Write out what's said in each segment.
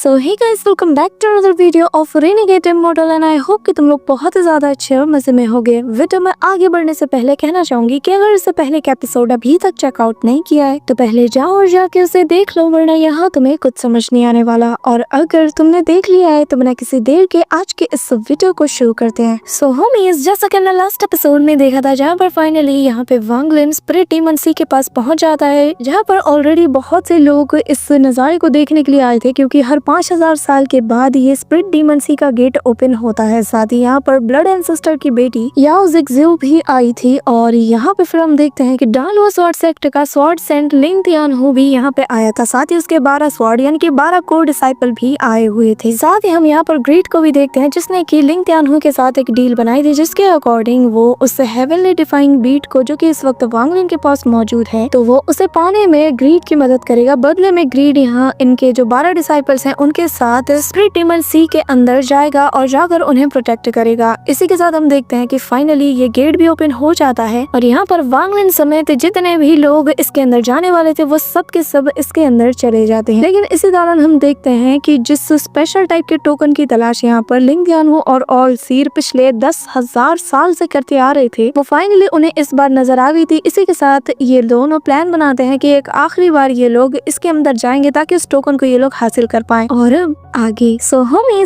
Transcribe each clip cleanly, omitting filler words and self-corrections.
So hey guys, welcome back to another video of Renegade Immortal and I hope कि तुम लोग बहुत ही ज्यादा अच्छे और मजे में होगे। वीडियो में आगे बढ़ने से पहले कहना चाहूंगी कि अगर इससे पहले का एपिसोड अभी तक चेकआउट नहीं किया है तो पहले जाओ और जाके उसे देख लो, वरना यहाँ तुम्हें कुछ समझ नहीं आने वाला। और अगर तुमने देख लिया है तो बिना किसी देर के आज के इस वीडियो को शुरू करते हैं। सो होमीज, जैसा कि हमने लास्ट एपिसोड में देखा था, जहाँ पर फाइनली यहाँ पे वांग लिन स्पिरिट डीमन सी के पास पहुंच जाता है, जहाँ पर ऑलरेडी बहुत से लोग इस नजारे को देखने के लिए आए थे, क्योंकि हर 5000 साल के बाद ये स्पिरिट डीमन सी का गेट ओपन होता है। साथ ही यहाँ पर ब्लड एंसेस्टर की बेटी याओ ज़िक्ज़िऊ भी आई थी। और यहाँ पे फिर हम देखते हैं कि डालवा स्वॉर्ड सेक्ट का स्वॉर्ड सेंट लिंग तियानहू भी यहाँ पे आया था। साथ ही उसके 12 स्वॉर्ड यानी कि 12 कोर डिसाइपल भी आए हुए थे। साथ ही हम यहाँ पर ग्रीड को भी देखते हैं, जिसने की लिंग तियानहू के साथ एक डील बनाई थी, जिसके अकॉर्डिंग वो उस हेवनली डिफाइंग बीट को, जो कि इस वक्त वांग लिन के पास मौजूद है, तो वो उसे पाने में ग्रीड की मदद करेगा। बदले में ग्रीड यहाँ इनके जो 12 डिसाइपल्स हैं उनके साथ स्पिरिट डीमन सी के अंदर जाएगा और जाकर उन्हें प्रोटेक्ट करेगा। इसी के साथ हम देखते हैं कि फाइनली ये गेट भी ओपन हो जाता है और यहाँ पर वांग लिन समेत जितने भी लोग इसके अंदर जाने वाले थे वो सब के सब इसके अंदर चले जाते हैं। लेकिन इसी दौरान हम देखते हैं कि जिस स्पेशल टाइप के टोकन की तलाश यहाँ पर लिंग तियानहू और ऑल सीर पिछले 10,000 साल से करते आ रहे थे, वो फाइनली उन्हें इस बार नजर आ गई थी। इसी के साथ ये दोनों प्लान बनाते हैं कि एक आखिरी बार ये लोग इसके अंदर जाएंगे ताकि उस टोकन को ये लोग हासिल कर पाएं। और आगे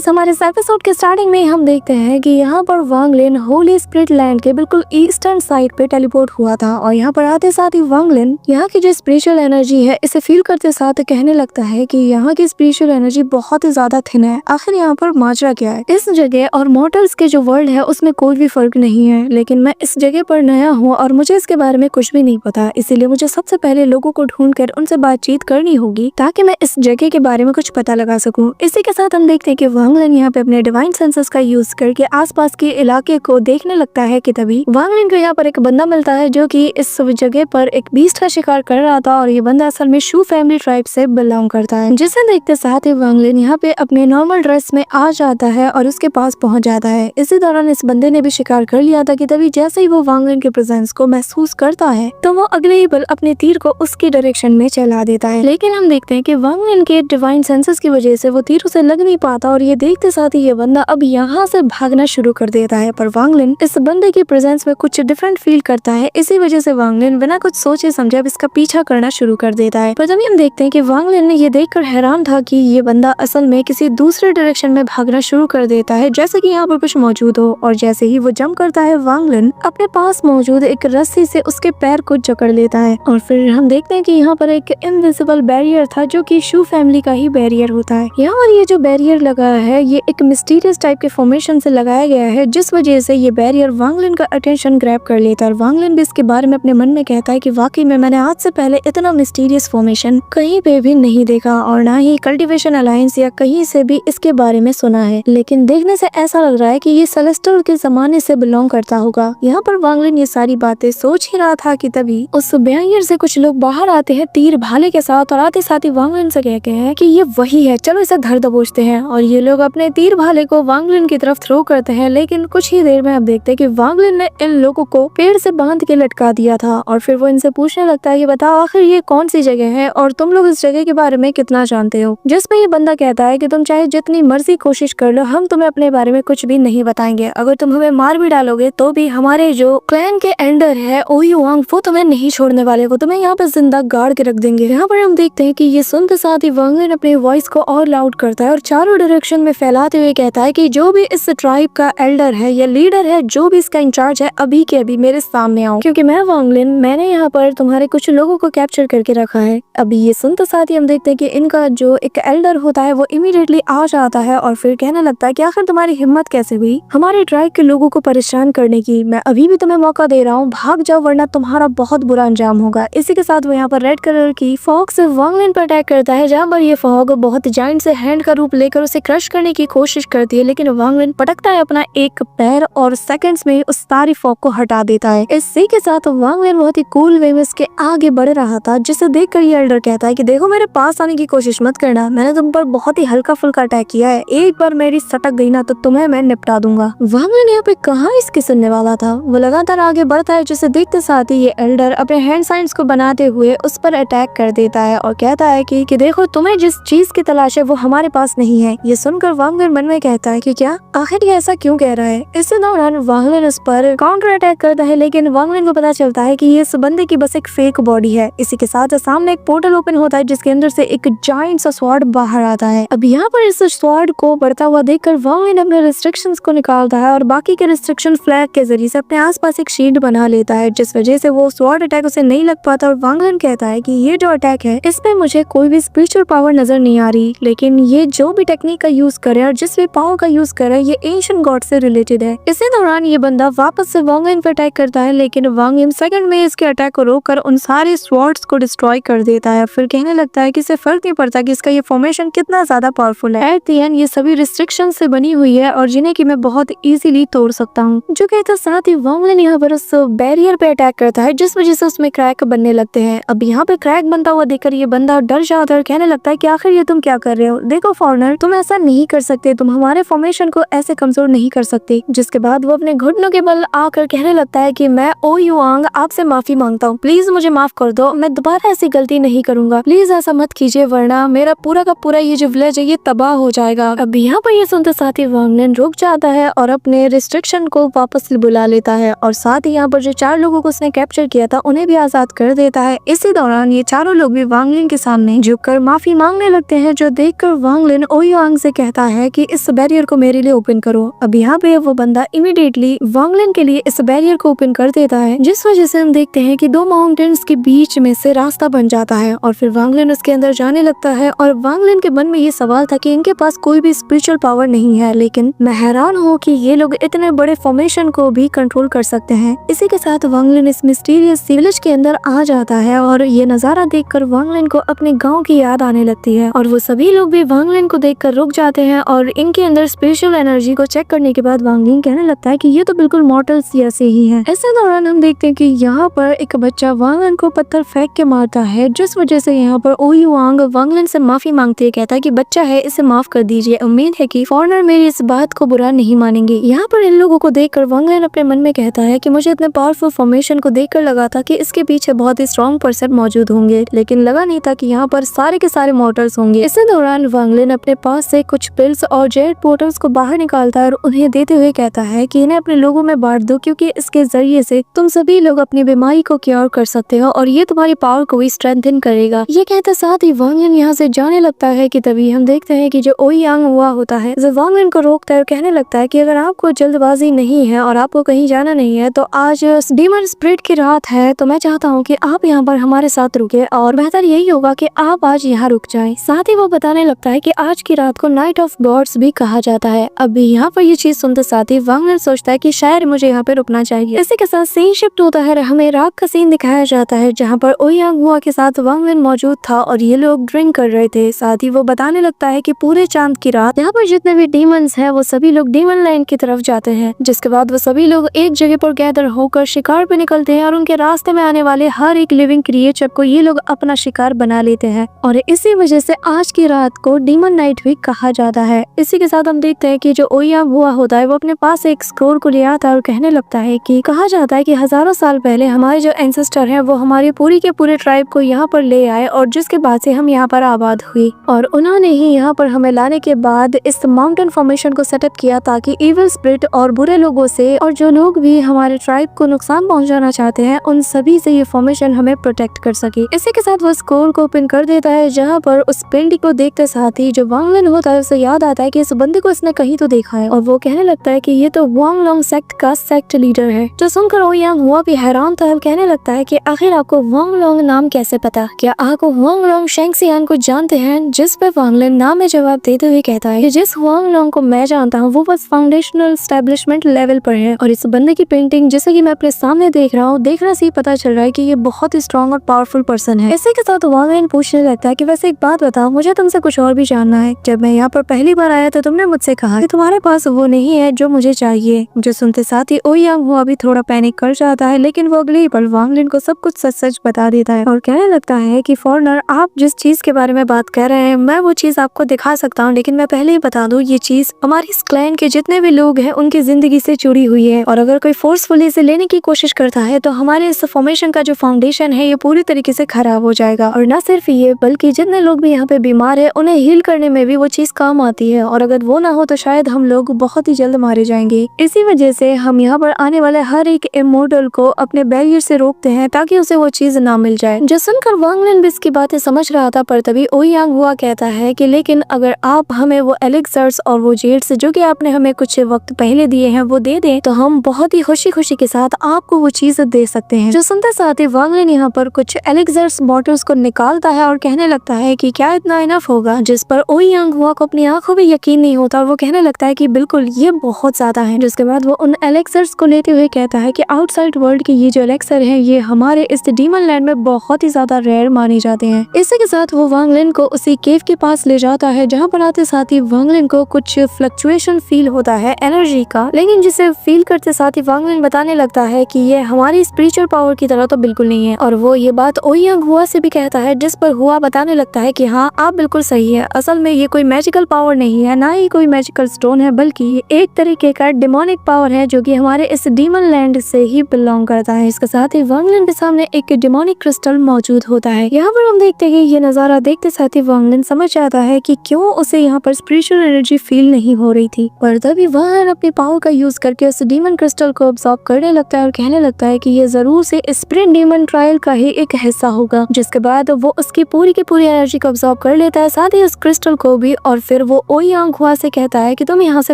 हमारे इस एपिसोड के स्टार्टिंग में हम देखते हैं कि यहाँ पर वांग लिन होली स्पिरिट लैंड के बिल्कुल ईस्टर्न साइड पे टेलीपोर्ट हुआ था। और यहाँ पर आते साथ ही वांग लिन यहाँ की जो स्पिरिचुअल एनर्जी है इसे फील करते साथ कहने लगता है कि यहाँ की स्पिरिचुअल एनर्जी बहुत ही ज्यादा थिन है। आखिर यहाँ पर माजरा क्या है? इस जगह और मॉर्टल्स के जो वर्ल्ड है उसमें कोई भी फर्क नहीं है, लेकिन मैं इस जगह पर नया हूँ और मुझे इसके बारे में कुछ भी नहीं पता, इसीलिए मुझे सबसे पहले लोगों को ढूंढकर उनसे बातचीत करनी होगी ताकि मैं इस जगह के बारे में कुछ पता लगा सकूं। इसी के साथ हम देखते हैं कि वांग लिन यहाँ पे अपने डिवाइन सेंसेस का यूज करके आसपास के इलाके को देखने लगता है कि तभी वांग लिन को यहाँ पर एक बंदा मिलता है जो कि इस जगह पर एक बीस्ट का शिकार कर रहा था। और ये बंदा असल में शू फैमिली ट्राइब से बिलोंग करता है, जिसे देखते साथ ही वांग लिन यहाँ पे अपने नॉर्मल ड्रेस में आ जाता है और उसके पास पहुंच जाता है। इसी दौरान इस बंदे ने भी शिकार कर लिया था कि तभी जैसे ही वो वांग लिन के प्रेजेंस को महसूस करता है तो वो अगले ही पल अपने तीर को उसकी डायरेक्शन में चला देता है। लेकिन हम देखते हैं कि वांग लिन के डिवाइन सेंसेस की वजह से वो तीर उसे लग नहीं पाता और ये देखते साथ ही ये बंदा अब यहाँ से भागना शुरू कर देता है। पर वांग लिन इस बंदे की प्रेजेंस में कुछ डिफरेंट फील करता है। इसी वजह से वांग लिन बिना कुछ सोचे समझे अब इसका पीछा करना शुरू कर देता है। पर तभी हम देखते हैं कि वांग लिन ने ये देखकर हैरान था कि ये बंदा असल में किसी दूसरे डायरेक्शन में भागना शुरू कर देता है, जैसे कि यहाँ पर कुछ मौजूद हो। और जैसे ही वो जंप करता है, वांग लिन अपने पास मौजूद एक रस्सी से उसके पैर को जकड़ लेता है। और फिर हम देखते हैं कि यहाँ पर एक इनविजिबल बैरियर था जो कि शू फैमिली का ही बैरियर होता है। यहाँ पर ये जो बैरियर लगा है ये एक मिस्टीरियस टाइप के फॉर्मेशन से लगाया गया है, जिस वजह से ये बैरियर वांग लिन का अटेंशन ग्रैब कर लेता है। और वांग लिन भी इसके बारे में अपने मन में कहता है कि वाकई में मैंने आज से पहले इतना मिस्टीरियस फॉर्मेशन कहीं पे भी नहीं देखा और ना ही कल्टीवेशन अलायंस या कहीं से भी इसके बारे में सुना है, लेकिन देखने से ऐसा लग रहा है कि ये सेलेस्टियल के जमाने से बिलोंग करता होगा। यहाँ पर वांग लिन ये सारी बातें सोच ही रहा था कि तभी उस बैरियर से कुछ लोग बाहर आते हैं तीर भाले के साथ और आते साथ ही वांग लिन से कहते हैं कि ये वही है, चलो इसे धर दबोचते हैं। और ये लोग अपने तीर भाले को वांग लिन की तरफ थ्रो करते हैं, लेकिन कुछ ही देर में आप देखते हैं कि वांग लिन ने इन लोगों को पेड़ से बांध के लटका दिया था। और फिर वो इनसे पूछने लगता है कि बताओ आखिर ये कौन सी जगह है और तुम लोग इस जगह के बारे में कितना जानते हो? जिसमें ये बंदा कहता है कि तुम चाहे जितनी मर्जी कोशिश कर लो, हम तुम्हें अपने बारे में कुछ भी नहीं बताएंगे। अगर तुम हमें मार भी डालोगे तो भी हमारे जो क्लैन के एल्डर है ओही वांग, वो तुम्हें नहीं छोड़ने वाले, वो तुम्हें यहाँ पे जिंदा गाड़ के रख देंगे। यहाँ पर हम देखते हैं कि ये सुनते साथ ही वांग लिन अपने वॉइस को और लाउड करता है और चारों डायरेक्शन में फैलाते हुए कहता है कि जो भी इस ट्राइब का एल्डर है या लीडर है, जो भी इसका इंचार्ज है, अभी के अभी मेरे सामने आओ, क्योंकि मैं वांग लिन, मैंने यहाँ पर तुम्हारे कुछ लोगों को कैप्चर करके रखा है। अभी ये सुनते साथ ही हम देखते हैं कि इनका जो एक एल्डर होता है वो इमीडिएटली आ जाता है और फिर कहने लगता है कि आखिर तुम्हारी हिम्मत कैसे हुई हमारे ट्राइब के लोगों को परेशान करने की? मैं अभी भी तुम्हें मौका दे रहा हूँ, भाग जाओ वरना तुम्हारा बहुत बुरा अंजाम होगा। इसी के साथ वो यहाँ पर रेड कलर की फॉग से वांग लिन पर अटैक करता है, जहाँ पर ये फॉग बहुत जायंट से हैंड का रूप लेकर उसे क्रश करने की कोशिश करती है, लेकिन वांग लिन पटकता है अपना एक पैर और सेकंड्स में उस सारी फॉग को हटा देता है। इसी के साथ वांग लिन बहुत ही कूल वे में इसके आगे बढ़ रहा था, जिसे देखकर ये एल्डर कहता है कि देखो मेरे पास आने की कोशिश मत करना, मैंने तुम पर बहुत ही हल्का फुल्का अटैक किया है, एक बार मेरी सटक गई ना तो तुम्हें मैं निपटा दूंगा। वांग लिन यहाँ पे कहाँ इसके सुनने वाला था, वो लगातार आगे बढ़ता है जिसे देखते साथ ही ये एल्डर अपने हैंड साइंस को बनाते हुए उस पर अटैक कर देता है और कहता है कि देखो तुम्हें जिस चीज की तलाश है वो हमारे पास नहीं है। ये सुनकर वांग लिन मन में कहता है कि क्या आखिर ये ऐसा क्यों कह रहा है। इस दौरान वांग लिन उस पर काउंटर अटैक करता है, लेकिन वांग लिन को पता चलता है कि ये इस बंदे की बस एक फेक बॉडी है। इसी के साथ सामने एक पोर्टल ओपन होता है जिसके अंदर से एक जायंट सा स्वॉर्ड बाहर आता है। अब यहाँ पर इस स्वॉर्ड को बढ़ता हुआ देखकर वांग लिन अपने रिस्ट्रिक्शंस को निकालता है और बाकी के रिस्ट्रिक्शन फ्लैग के जरिए से अपने आसपास एक शील्ड बना लेता है, जिस वजह से वो स्वॉर्ड अटैक उसे नहीं लग पाता। और वांग लिन कहता है कि ये जो अटैक है इसमें मुझे कोई भी स्पिरिचुअल पावर नजर नहीं आ रही, लेकिन ये जो भी टेक्निक का यूज करे और जिस भी पावर का यूज करे ये एंशिएंट गॉड से रिलेटेड है। इसी दौरान ये बंदा वापस से वांग लिन पर अटैक करता है, लेकिन वांग लिन सेकंड में इसके अटैक को रोककर उन सारे स्वॉर्ड्स को डिस्ट्रॉय कर देता है। फिर कहने लगता है कि इसे फर्क नहीं पड़ता कि इसका ये फॉर्मेशन कितना ज्यादा पावरफुल है। एट द एंड ये सभी रिस्ट्रिक्शन से बनी हुई है और जिन्हें कि मैं बहुत इजीली तोड़ सकता हूँ। जो कहता साथ ही वांग लिन यहाँ पर उस बैरियर पे अटैक करता है जिस वजह से उसमें क्रैक बनने लगते हैं। अब यहाँ पे क्रैक बनता हुआ देखकर ये बंदा डर जाता है और कहने लगता है कि आखिर ये तुम क्या कर रहे हो, देखो फॉरेनर तुम ऐसा नहीं कर सकते, तुम हमारे फॉर्मेशन को ऐसे कमजोर नहीं कर सकते। जिसके बाद वो अपने घुटनों के बल आकर कहने लगता है कि मैं ओ युआंग आपसे माफी मांगता हूँ, प्लीज मुझे माफ कर दो, मैं दोबारा ऐसी गलती नहीं करूंगा, प्लीज ऐसा मत कीजिए वरना मेरा पूरा का पूरा ये जो विलेज है ये तबाह हो जाएगा। अब यहाँ पर ये सुनते साथ ही वांग लिन रुक जाता है और अपने रिस्ट्रिक्शन को वापस बुला लेता है और साथ ही यहाँ पर जो 4 लोगों को उसने कैप्चर किया था उन्हें भी आजाद कर देता है। इसी दौरान ये चारों लोग भी वांग लिन के सामने झुककर माफी मांगने लगते हैं, जो देखकर वांग लिन ओ युआंग से कहता है कि इस बैरियर को मेरे लिए ओपन करो। अब यहाँ पे वो बंदा इमीडिएटली वांग लिन के लिए इस बैरियर को ओपन कर देता है, जिस वजह से हम देखते हैं कि 2 माउंटेन्स के बीच में से रास्ता बन जाता है और फिर वांग लिन उसके अंदर जाने लगता है। और वांग लिन के मन में ये सवाल था कि इनके पास कोई भी स्पिरिचुअल पावर नहीं है, लेकिन मैं हैरान हूँ कि ये लोग इतने बड़े फॉर्मेशन को भी कंट्रोल कर सकते हैं। इसी के साथ वांग लिन इस मिस्टीरियस विलेज के अंदर आ जाता है और ये नजारा देखकर वांग लिन को अपने गांव की याद आने लगती है और वो सभी लोग भी वांग लिन को देखकर रुक जाते हैं और इनके अंदर स्पेशल एनर्जी को चेक करने के बाद वांग लिन कहने लगता है कि ये तो बिल्कुल मॉर्टल्स जैसे ही है। इसी दौरान हम देखते हैं कि यहाँ पर एक बच्चा वांग लिन को पत्थर फेंक के मारता है, जिस वजह से यहाँ पर ओ युआंग वांग लिन से माफी मांगते है, कहता है कि बच्चा है इसे माफ कर दीजिए, उम्मीद है कि फॉरेनर मेरी इस बात को बुरा नहीं मानेंगे। यहाँ पर इन लोगों को देखकर वांग लिन अपने मन में कहता है कि मुझे इतने पावरफुल फॉर्मेशन को देखकर लगा था कि इसके पीछे बहुत ही स्ट्रॉन्ग पर्सन मौजूद होंगे, लेकिन लगा नहीं था कि यहाँ पर सारे के सारे मॉर्टल्स होंगे। इसी दौरान वांग लिन अपने पास से कुछ पिल्स और जेट पोर्टल्स को बाहर निकालता है और उन्हें देते हुए कहता है कि इन्हें अपने लोगों में बांट दो, क्योंकि इसके जरिए से तुम सभी लोग अपनी बीमारी को क्योर कर सकते हो और ये तुम्हारी पावर को भी स्ट्रेंथन करेगा। ये कहते साथ ही वांग लिन यहाँ से जाने लगता है कि तभी हम देखते हैं कि जो ओ युआंग हुआ होता है जो वांग लिन को रोकता है और कहने लगता है कि अगर आपको जल्दबाजी नहीं है और आपको कहीं जाना नहीं है तो आज डीमन स्पिरिट की रात है, तो मैं चाहता हूँ कि आप यहाँ पर हमारे साथ रुके और बेहतर यही होगा कि आप आज यहाँ रुक जाएं। साथ ही वो बताने लगता है कि आज की रात को नाइट ऑफ गॉड्स भी कहा जाता है। अब यहाँ पर ये चीज सुनते साथ ही वांग लिन सोचता है कि शायद मुझे यहाँ पे रुकना चाहिए। इसी के साथ सीन शिफ्ट होता है, हमें रात का सीन दिखाया जाता है जहाँ पर ओ युआंग हुआ के साथ वांग लिन मौजूद था और ये लोग ड्रिंक कर रहे थे। साथ ही वो बताने लगता है कि पूरे चांद की रात यहाँ पर जितने भी डीमंस हैं वो सभी लोग डीमन लैंड की तरफ जाते हैं, जिसके बाद वो सभी लोग एक जगह पर गैदर होकर शिकार पे निकलते हैं और उनके रास्ते में आने वाले हर एक लिविंग क्रिएचर को ये लोग अपना शिकार बना लेते हैं और इसी वजह से आज की रात को डीमन नाइट भी कहा जाता है। इसी के साथ हम देखते हैं कि जो ओ युआंग हुआ होता है वो अपने पास एक स्क्रोल को ले आता है और कहने लगता है कि कहा जाता है कि हजारों साल पहले हमारे जो एंसेस्टर हैं वो हमारी पूरी के पूरे ट्राइब को यहाँ पर ले आए और जिसके बाद से हम यहाँ पर आबाद हुई और उन्होंने ही यहाँ पर हमें लाने के बाद इस माउंटेन फॉर्मेशन को सेटअप किया ताकि इविल स्पिरिट और बुरे लोगों से और जो लोग भी हमारे ट्राइब को नुकसान पहुंचाना चाहते हैं उन सभी से ये फॉर्मेशन हमें प्रोटेक्ट कर सके। इसी के साथ वो स्क्रोल को ओपन कर देता है, जहाँ पर उस पेंटिंग को देखते साथ ही जो वांग लिन होता है उसे याद आता है कि इस बंदे को इसने कहीं तो देखा है और वो कहने लगता है कि ये तो वांग लॉन्ग सेक्ट का सेक्ट लीडर है। जो सुनकर ओ युआंग हुआ भी हैरान था, कहने लगता है कि आखिर आपको वांग लॉन्ग नाम कैसे पता, क्या आप वांग लॉन्ग शेंगसियान को जानते हैं? जिस पे वांग लिन नाम में जवाब देते हुए कहता है कि जिस वांग लॉन्ग को मैं जानता हूँ वो बस फाउंडेशनल एस्टेब्लिशमेंट लेवल पर है और इस बंदे की पेंटिंग जैसे कि मैं अपने सामने देख रहा हूँ, देखने से ही पता चल रहा है कि ये बहुत ही स्ट्रॉन्ग और पावरफुल पर्सन है। इसी के साथ वांग लिन पूछने लगता है कि वैसे एक बात बताओ, मुझे तुमसे कुछ और भी जानना है। जब मैं यहाँ पर पहली बार आया तो तुमने मुझसे कहा कि तुम्हारे पास वो नहीं है जो मुझे चाहिए। मुझे सुनते साथ ही ओ युआंग हुआ भी थोड़ा पैनिक कर जाता है, लेकिन वो अगले ही पल वांग लिन को सब कुछ सच सच बता देता है और कहने लगता है कि फॉरेनर, आप जिस चीज के बारे में बात कर रहे हैं मैं वो चीज आपको दिखा सकता हूँ, लेकिन मैं पहले ही बता दूं ये चीज हमारी इस क्लैन के जितने भी लोग हैं उनकी जिंदगी से जुड़ी हुई है, और अगर कोई फोर्सफुली इसे लेने की कोशिश करता है तो हमारे इस फॉर्मेशन का जो फाउंडेशन है ये पूरी तरीके से खराब हो जाएगा। और न सिर्फ ये बल्कि जितने लोग भी यहाँ पे बीमार है उन्हें हील करने में भी वो चीज काम आती है, और अगर वो ना हो तो शायद हम लोग बहुत ही जल्द मारे जाएंगे। इसी वजह से हम यहाँ पर आने वाले हर एक इमोर्टल को अपने बैरियर से रोकते हैं ताकि उसे वो चीज ना मिल जाए। जो सुनकर वांग लिन भी इसकी बातें समझ रहा था, पर तभी ओयांग हुआ कहता है कि लेकिन अगर आप हमें वो एलिक्सर्स और वो जेड्स जो कि आपने हमें कुछ वक्त पहले दिए हैं वो दे दें तो हम बहुत ही खुशी खुशी के साथ आपको वो चीज दे सकते हैं। जो सुनते साथ ही वांग लिन यहाँ पर कुछ एलिक्सर्स बॉटल्स को निकालता है और कहने लगता है कि क्या इतना इनफ होगा, जिस पर ओयांग हुआ को अपनी आंखों में यकीन नहीं होता और वो कहने लगता है कि बिल्कुल ये बहुत ज्यादा है। जिसके बाद वो उन एलिक्सर्स को लेते हुए कहता है कि आउटसाइड वर्ल्ड के ये जो एलिक्सर है ये हमारे इस डीमन लैंड में बहुत ही ज्यादा रेयर माने जाते हैं। इसी के साथ वो वांग लिन को उसी केव के पास ले जाता है जहाँ पर आते साथ ही वांग लिन को कुछ फ्लक्चुएशन फील होता है एनर्जी का, लेकिन जिसे फील करते साथ ही वांग लिन बताने लगता है कि ये हमारी स्पिरिचुअल पावर की तरह तो बिल्कुल नहीं है। और वो ये बात ओयांग हुआ से भी कहता है, जिस पर हुआ बताने लगता है कि हाँ आप बिल्कुल सही है, असल में ये कोई मैजिकल पावर नहीं है, ना ही कोई मैजिकल स्टोन है, बल्कि ये एक तरीके का डिमोनिक पावर है जो कि हमारे इस डीमन लैंड से ही बिलोंग करता है। इसके साथ ही वांग लिन के सामने एक डिमोनिक क्रिस्टल मौजूद होता है। यहाँ पर हम देखते हैं ये नजारा देखते साथ ही वांग लिन समझ जाता है कि क्यों उसे यहाँ पर स्पिरिचुअल एनर्जी फील नहीं हो रही थी, पर तभी वह अपनी पावर का यूज करके उस डीमन क्रिस्टल को अब्सॉर्ब करने लगता है और कहने लगता है कि ये जरूर से स्पिरिट डीमन ट्रायल का ही एक हिस्सा होगा। जिसके बाद वो उसकी पूरी की पूरी एनर्जी को अब्सॉर्ब कर लेता है, साथ ही उस क्रिस्टल को भी, और फिर वो ओयांग हुआ से कहता है कि तुम यहाँ से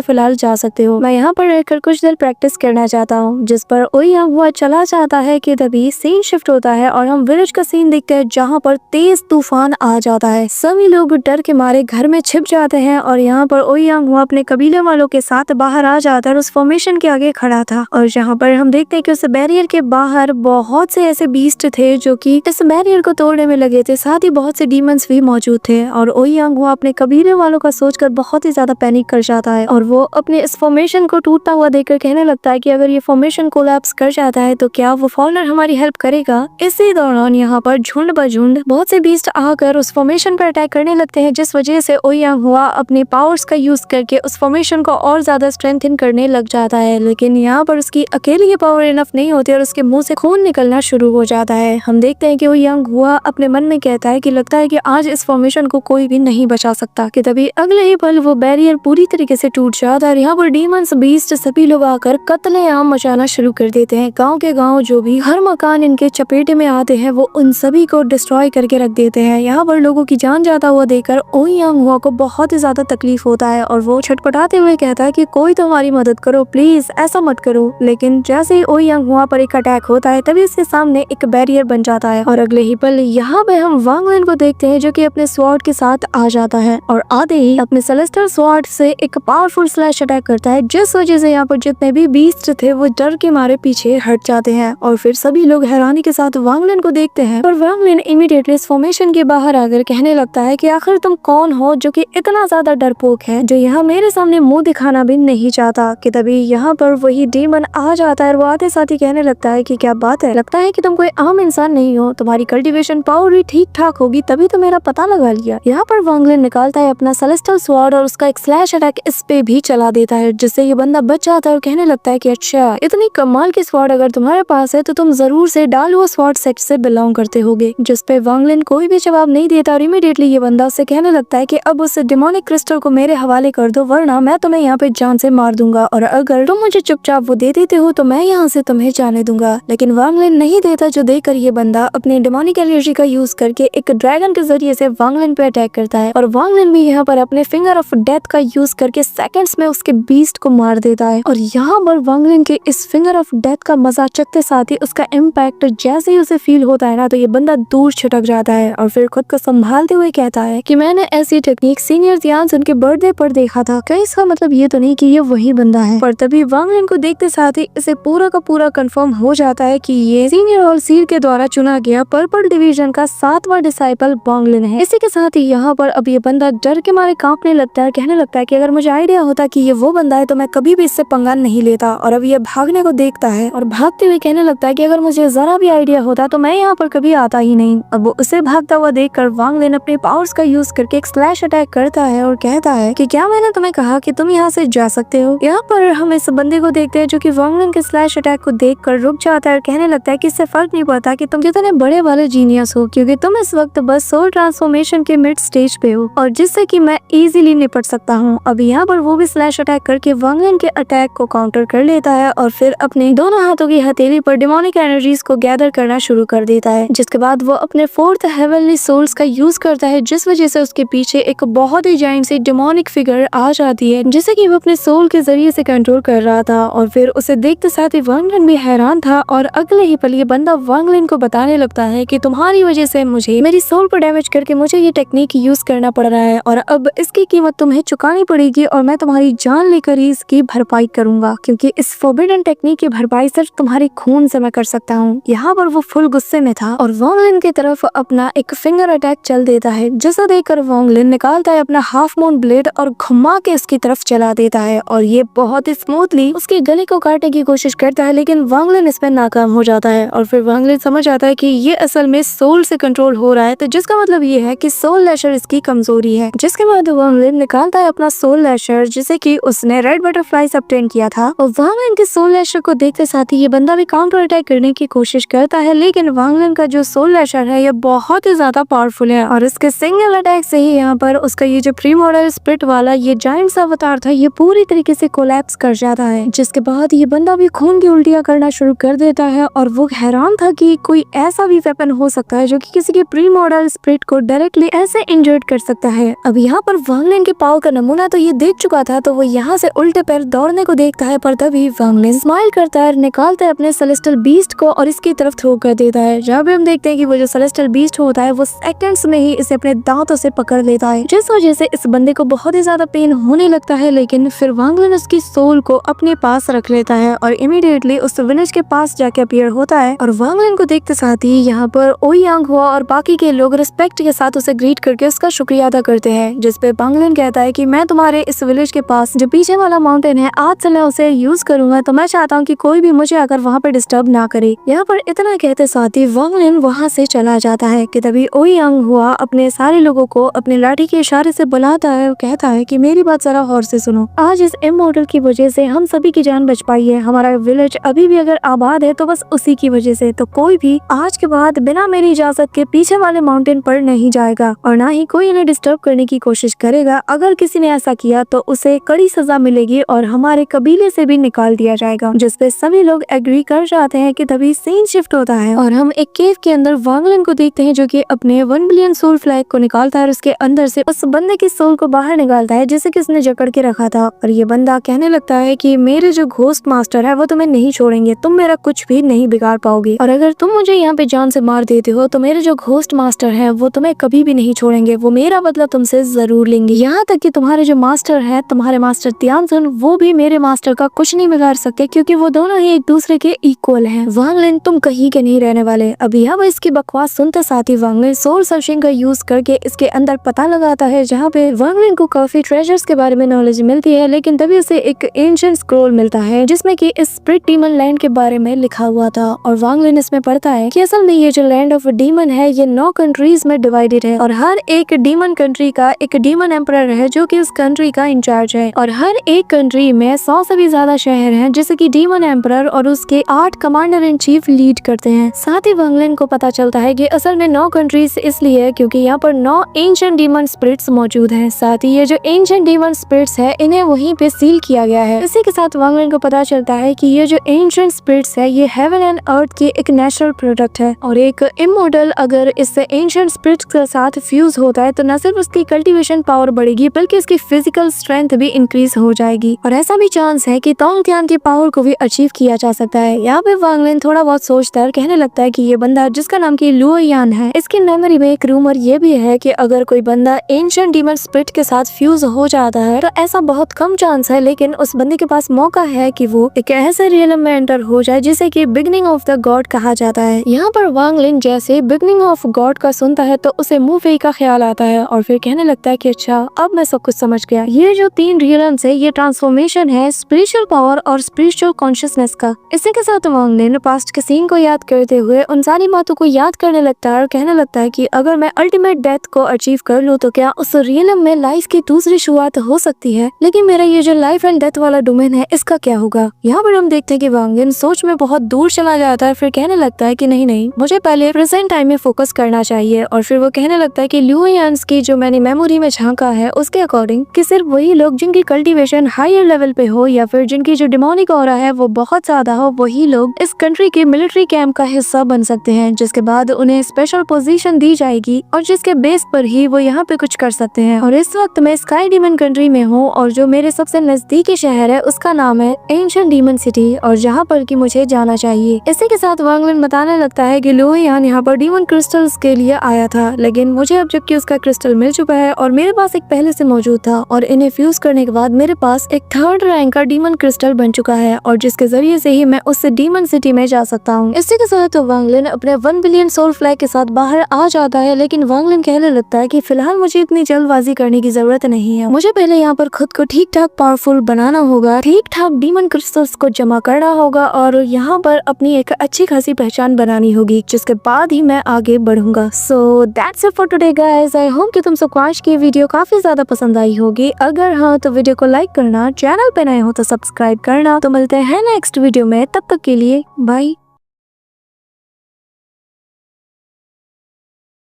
फिलहाल जा सकते हो, मैं यहाँ पर रहकर कुछ देर प्रैक्टिस करना चाहता हूँ। जिस पर ओयांग हुआ चला जाता है कि तभी सीन शिफ्ट होता है और हम विलेज का सीन देखते हैं जहाँ पर तेज तूफान आ जाता है। सभी लोग डर के मारे घर में छिप जाते हैं और यहाँ पर ओयांग हुआ अपने कबीले वालों के साथ बाहर आ जाता है और उस फॉर्मेशन के आगे खड़ा था। और जहाँ पर हम देखते हैं कि उस बैरियर के बाहर बहुत से ऐसे बीस्ट थे जो कि इस बैरियर को तोड़ने में लगे थे, साथ ही बहुत से डीमंस भी मौजूद थे। और ओयांग हुआ अपने कबीले वालों का सोचकर बहुत ही ज्यादा पैनिक कर जाता है और वो अपने इस फॉर्मेशन को टूटता हुआ देखकर कहने लगता है कि अगर ये फॉर्मेशन कोलैप्स कर जाता है तो क्या वो फॉरेनर हमारी हेल्प करेगा। इसी दौरान यहाँ पर झुंड ब झुंड बहुत से बीस्ट आकर उस फॉर्मेशन पर अटैक करने लगते हैं, जिस वजह से ओयांग हुआ अपने पावर्स का यूज करके उस फॉर्मेशन को और ज्यादा स्ट्रेंथन करने लग जाता है। लेकिन यहाँ पर उसकी अकेली ये पावर इनफ नहीं होती और उसके मुंह से खून निकलना शुरू हो जाता है। हम देखते हैं कि ओयांग हुआ अपने मन में कहता है कि लगता है कि आज इस फॉर्मेशन को कोई भी नहीं बचा सकता, कि तभी अगले ही पल वो बैरियर पूरी तरीके से टूट जाता है और यहाँ पर डीमंस बीस्ट सभी लोग आकर कत्लेआम मचाना शुरू कर देते हैं। गांव के गांव जो भी हर मकान इनके चपेटे में आते हैं वो उन सभी को डिस्ट्रॉय करके रख देते हैं। यहाँ पर लोगों की जान जाता हुआ देखकर ओयांग हुआ को बहुत ही ज्यादा तकलीफ होता है और वो छटपटाते हुए कहता है कि कोई तो हमारी मदद करो प्लीज, ऐसा मत करो। लेकिन जैसे ही ओयांग हुआ पर एक अटैक होता है तभी उसके सामने एक बैरियर बन जाता है और अगले ही पल यहाँ पे हम वांग लिन को देखते हैं जो कि अपने स्वॉर्ड के साथ आ जाता है और आते ही अपने सेलेस्टर स्वॉर्ड से एक पावरफुल स्लैश अटैक करता है, जिस वजह से यहाँ पर जितने भी बीस्ट थे वो डर के मारे पीछे हट जाते हैं। और फिर सभी लोग हैरानी के साथ वांग लिन को देखते हैं और वांग लिन इमीडिएटली इस फॉर्मेशन के बाहर आकर कहने लगता है कि आखिर तुम कौन हो जो कि इतना ज्यादा डरपोक है, जो यहाँ मेरे सामने मुंह दिखाना भी नहीं चाहता। कि तभी यहाँ पर वही डीमन आ जाता है और वो आते साथ ही कहने लगता है कि क्या बात है, लगता है कि तुम कोई आम इंसान नहीं हो, तुम्हारी कल्टीवेशन पावर भी ठीक ठाक होगी तभी तो मेरा पता लगा लिया। यहाँ पर वांग लिन निकालता है अपना सेलेस्टियल स्वॉर्ड और उसका एक स्लैश अटैक इस पे भी चला देता है, जिससे ये बंदा बच जाता है और कहने लगता है कि अच्छा इतनी कमाल की स्वॉर्ड अगर तुम्हारे पास है तो तुम जरूर से डालुआ स्वॉर्ड सेट से बिलोंग करते होगे। जिस पे वांग लिन कोई भी जवाब नहीं देता और इमीडिएटली ये बंदा उससे कहने लगता है कि अब उस डिमोनिक क्रिस्टल को मेरे हवाले कर दो वरना मैं तुम्हें यहाँ पे जान से मार दूंगा, और अगर तुम मुझे चुपचाप वो दे देते हो तो मैं यहाँ से तुम्हें जाने दूंगा। लेकिन वांग लिन नहीं देता, जो देखकर ये बंदा अपने डिमोनिक एनर्जी का यूज करके एक ड्रैगन के जरिए से वांग लिन पे अटैक करता है और वांग लिन भी यहाँ पर अपने फिंगर ऑफ डेथ का यूज करके सेकंड्स में उसके बीस्ट को मार देता है। और यहाँ पर वांग लिन के इस फिंगर ऑफ डेथ का मजा चखते साथ ही उसका इम्पैक्ट जैसे ही उसे फील होता है ना तो ये बंदा दूर छिटक जाता है और फिर खुद को संभालते हुए कहता है कि मैंने ऐसी टेक्निक सीनियर ध्यान उनके बर्थडे पर देखा था, कहीं इसका मतलब ये तो नहीं कि ये वही बंदा है। पर तभी वांग लिन को देखते साथ ही इसे पूरा का पूरा कंफर्म हो जाता है कि ये सीनियर और सीर के द्वारा चुना गया पर्पल डिवीजन का 7वां डिसाइपल वांग लिन है। इसी के साथ ही यहाँ पर अब ये बंदा डर के मारे कांपने लगता है और कहने लगता है कि अगर मुझे आइडिया होता कि ये वो बंदा है तो मैं कभी भी इससे पंगा नहीं लेता। और अब ये भागने को देखता है और भागते हुए कहने लगता है कि अगर मुझे जरा भी आइडिया होता तो मैं यहाँ पर कभी आता ही ही नहीं। अब उसे भागता हुआ देखकर वांग लिन अपने पावर्स का यूज करके एक स्लैश अटैक करता है और कहता है कि क्या मैंने तुम्हें कहा कि तुम यहाँ से जा सकते हो। यहाँ पर हम इस बंदे को देखते हैं जो कि वांग लिन के स्लैश अटैक को देखकर रुक जाता है और कहने लगता है कि इससे फर्क नहीं पड़ता कि तुम कितने बड़े वाले जीनियस हो, क्योंकि तुम इस वक्त बस सोल ट्रांसफॉर्मेशन के मिड स्टेज पे हो और जिससे कि मैं इजीली निपट सकता हूँ। अब यहाँ पर वो भी स्लैश अटैक करके वांग लिन के अटैक को काउंटर कर लेता है और फिर अपने दोनों हाथों की हथेली पर डिमोनिक एनर्जीज को गैदर करना शुरू कर देता है, जिसके बाद वो अपने फोर्थ हेवनली सोल्स का यूज करता है, जिस वजह से उसके पीछे एक बहुत ही जायंट सी डिमोनिक फिगर आ जाती है जिसे कि वो अपने सोल के जरिए से कंट्रोल कर रहा था। और फिर उसे देखते साथ ही वांग लिन भी हैरान था और अगले ही पल ये बंदा वांग लिन को बताने लगता है कि तुम्हारी वजह से मुझे मेरी सोल को डैमेज करके मुझे ये टेक्निक यूज करना पड़ रहा है और अब इसकी कीमत तुम्हें चुकानी पड़ेगी और मैं तुम्हारी जान लेकर ही इसकी भरपाई करूंगा, क्योंकि इस फोरबिडन टेक्निक की भरपाई सिर्फ तुम्हारे खून से मैं कर सकता हूँ। यहाँ पर वो फुल गुस्से में था और वांग लिन की तरफ अपना एक फिंगर अटैक चल देता है, जिसे देखकर वांग लिन निकालता है अपना हाफ मून ब्लेड और घुमा के उसकी तरफ चला देता है और ये बहुत ही स्मूथली उसके गले को काटने की कोशिश करता है, लेकिन वांग लिन इसमें नाकाम हो जाता है। और फिर वांग लिन समझ आता है कि ये असल में सोल से कंट्रोल हो रहा है, तो जिसका मतलब ये है कि सोल लैशर इसकी कमजोरी है। जिसके बाद वांग लिन निकालता है अपना सोल लैशर जिसे कि उसने रेड बटरफ्लाई से ऑब्टेन किया था और वांग लिन के सोल लैशर को देखते साथ ही ये बंदा भी काउंटर अटैक करने की कोशिश करता है, लेकिन वांग लिन का जो सोल लैशर है ये बहुत ही ज्यादा पावरफुल है और इसके सिंगल अटैक से ही यहाँ पर उसका ये जो प्री मॉडल स्प्लिट वाला ये जायंट सा अवतार था ये पूरी तरीके से कोलैप्स कर जाता है, जिसके बाद ये बंदा भी खून की उल्टियां करना शुरू कर देता है और वो हैरान था कि कोई ऐसा भी वेपन हो सकता है जो कि किसी के प्री मॉडल स्प्लिट को डायरेक्टली ऐसे इंजर्ड कर सकता है। अब यहाँ पर वांग लिन के पावर का नमूना तो ये देख चुका था, तो वो यहाँ से उल्टे पैर दौड़ने को देखता है, पर तभी वांग लिन स्माइल करता है, निकालता है अपने सेलेस्टियल बीस्ट को और इसकी तरफ थ्रो कर देता है। जहाँ पे हम देखते हैं कि वो जो सेलेस्टियल बीस्ट होता है वो सेकंड्स में ही इसे अपने दांतों से पकड़ लेता है, जिस वजह से इस बंदे को बहुत ही ज्यादा पेन होने लगता है। लेकिन फिर वांग लिन उसकी सोल को अपने पास रख लेता है और इमीडिएटली उस विलेज के पास जाके अपीयर होता है और वांग लिन को देखते साथ ही यहाँ पर ओयांग हुआ और बाकी के लोग रिस्पेक्ट के साथ उसे ग्रीट करके उसका शुक्रिया अदा करते हैं, जिसपे वांग लिन कहता है कि मैं तुम्हारे इस विलेज के पास जो पीछे वाला माउंटेन है आज से मैं उसे यूज करूंगा, तो मैं चाहता हूँ कि कोई भी मुझे अगर वहाँ पर डिस्टर्ब ना करे। यहाँ पर इतना कहते साथ ही वांग लिन वहाँ से चला जाता है कि तभी ओयांग हुआ अपने सारे लोगों को अपने लाठी के इशारे से बुलाता है और कहता है कि मेरी बात जरा गौर से सुनो, आज इस इमॉर्टल की वजह से हम सभी की जान बच पाई है। हमारा विलेज अभी भी अगर आबाद है तो बस उसी की वजह से, तो कोई भी आज के बाद बिना मेरी इजाजत के पीछे वाले माउंटेन पर नहीं जाएगा और ना ही कोई इन्हें डिस्टर्ब करने की कोशिश करेगा। अगर किसी ने ऐसा किया तो उसे कड़ी सजा मिलेगी और हमारे कबीले से भी निकाल दिया जाएगा, जिसपे सभी लोग एग्री कर जाते हैं कि तभी सीन शिफ्ट होता है और हम एक केव के अंदर वांग लिन को देखते हैं जो कि अपने 1 बिलियन सोल फ्लैग को निकालता है और उसके अंदर से उस बंदे की सोल को बाहर निकालता है जिसे कि उसने जकड़ के रखा था। और ये बंदा कहने लगता है कि मेरे जो घोस्ट मास्टर है वो तुम्हें नहीं छोड़ेंगे, तुम मेरा कुछ भी नहीं बिगाड़ पाओगे और अगर तुम मुझे यहाँ पे जान से मार देते हो तो मेरे जो घोस्ट मास्टर है वो तुम्हें कभी भी नहीं छोड़ेंगे, वो मेरा बदला तुमसे जरूर लेंगे। यहाँ तक कि तुम्हारे जो मास्टर है, तुम्हारे मास्टर तियानसुन, वो भी मेरे मास्टर का कुछ नहीं बिगाड़ सकते क्योंकि वो दोनों ही एक दूसरे के इक्वल हैं। वांग लिन तुम कहीं के नहीं रहने वाले। अभी अब इसकी बकवास सुनते साथ ही वांग लिन सोल सर्चिंग का यूज करके इसके अंदर पता लगाता है, जहाँ पे वांग लिन को काफी ट्रेजर्स के बारे में नॉलेज मिलती है, लेकिन तभी उसे एक एंशिएंट स्क्रॉल मिलता है जिसमें कि इस स्प्लिट डीमन लैंड के बारे में लिखा हुआ था और वांग लिन इसमें पढ़ता है कि असल में ये जो लैंड ऑफ डीमन है ये 9 कंट्रीज में डिवाइडेड है और हर एक डीमन कंट्री का एक डीमन एम्परर है जो कि उस कंट्री का इंचार्ज है और हर एक कंट्री में 100 से भी ज्यादा शहर हैं जैसे कि डीमन एम्परर और उसके 8 कमांडर इन चीफ लीड करते हैं। साथ ही वांग लिन को पता चलता है कि असल में 9 कंट्रीज इसलिए है क्योंकि यहाँ पर 9 एंशिएंट डीमन स्पिरिट्स मौजूद हैं। साथ ही ये जो एंशिएंट डीमन स्पिरिट्स है इन्हें वहीं पे सील किया गया है। इसी के साथ वांग लिन को पता चलता है कि ये जो एंशिएंट स्पिरिट्स है ये हेवन एंड अर्थ की एक नेचुरल प्रोडक्ट है और एक इमॉर्टल अगर इससे एंशिएंट स्पिरिट्स के साथ फ्यूज होता है तो न सिर्फ उसकी कल्टीवेशन पावर बढ़ेगी बल्कि उसकी फिजिकल स्ट्रेंथ भी इंक्रीज हो जाएगी और ऐसा भी चांस है कि तोंग तियान की पावर को भी अचीव किया जा सकता है। यहाँ पे वांग लिन थोड़ा बहुत सोचता है और कहने लगता है कि ये बंदा जिसका नाम की लुओ यान है, इसकी मेमोरी में एक रूमर ये भी है कि अगर कोई बंदा एंशिएंट डीमन स्पिरिट के साथ फ्यूज हो जाता है तो ऐसा बहुत कम चांस है, लेकिन उस बंदे के पास मौका है कि वो एक ऐसे रियलम में एंटर हो जाए जिसे कि बिगनिंग ऑफ द गॉड कहा जाता है। यहाँ पर वांग लिन जैसे बिगनिंग ऑफ गॉड का सुनता है तो उसे मुंह फेई का ख्याल आता है और फिर कहने लगता है कि अच्छा अब मैं सब कुछ समझ गया, ये जो 3 रियलम्स है ये ट्रांसफॉर्मेशन है स्पिरिचुअल पावर और स्पिरिचुअल कॉन्शियसनेस का। इसी के साथ वांग लिन पास्ट के सीन को याद करते हुए उन सारी बातों को याद करने लगता है और कहने लगता है कि अगर मैं अल्टीमेट डेथ को अचीव कर लूँ तो क्या उस रियलम में लाइफ की दूसरी शुरुआत हो सकती है, लेकिन मेरा ये जो लाइफ एंड डेथ वाला डोमेन है इसका क्या होगा। यहाँ पर हम देखते हैं कि वांग लिन सोच में बहुत दूर चला जाता है, फिर कहने लगता है कि नहीं, मुझे पहले प्रेजेंट टाइम में फोकस करना चाहिए। और फिर वो कहने लगता है कि ल्यू यान्स की जो मैंने मेमोरी में झांका है उसके अकॉर्डिंग कि सिर्फ वही लोग जिनकी कल्टीवेशन हायर लेवल पे हो या फिर जिनकी जो डिमोनिक ऑरा है वो बहुत ज्यादा हो, वही लोग इस कंट्री के मिलिट्री कैंप का हिस्सा बन सकते हैं, जिसके बाद उन्हें स्पेशल पोजीशन दी जाएगी और जिसके बेस पर ही वो यहाँ पे कुछ कर सकते हैं। और इस वक्त मैं स्काई डीमन कंट्री में हूँ और जो मेरे सबसे नजदीकी शहर है उसका नाम है एंशिएंट डीमन सिटी, और जहाँ पर कि मुझे जाना चाहिए। इसी के साथ वांग लिन बताने लगता है कि ल्यू यान यहाँ पर डीमन क्रिस्टल्स के लिए आया था, लेकिन मुझे अब जबकि उसका क्रिस्टल मिल चुका है और मेरे पास एक पहले से मौजूद था और इन्हें फ्यूज करने के बाद मेरे पास एक 3rd रैंक का डीमन क्रिस्टल बन चुका है और जिसके जरिए से ही मैं उससे डीमन सिटी में जा सकता हूँ। इसी के साथ तो वांग लिन अपने 1 बिलियन सोल फ्लैग के साथ बाहर आ जाता है, लेकिन वांग लिन कहने लगता है कि फिलहाल मुझे इतनी जल्दबाजी करने की जरूरत नहीं है, मुझे पहले यहाँ पर खुद को ठीक ठाक पावरफुल बनाना होगा, ठीक ठाक डीमन क्रिस्टल्स को जमा करना होगा और यहाँ पर अपनी एक अच्छी खासी पहचान बनानी होगी, जिसके बाद ही मैं आगे बढ़ूंगा। So that's it for today guys. I hope कि तुम सबको आज की वीडियो काफी ज्यादा पसंद आई होगी। अगर हाँ तो वीडियो को लाइक करना, चैनल पे नए हो तो सब्सक्राइब करना। तो मिलते हैं नेक्स्ट वीडियो में, तब तक के लिए बाय।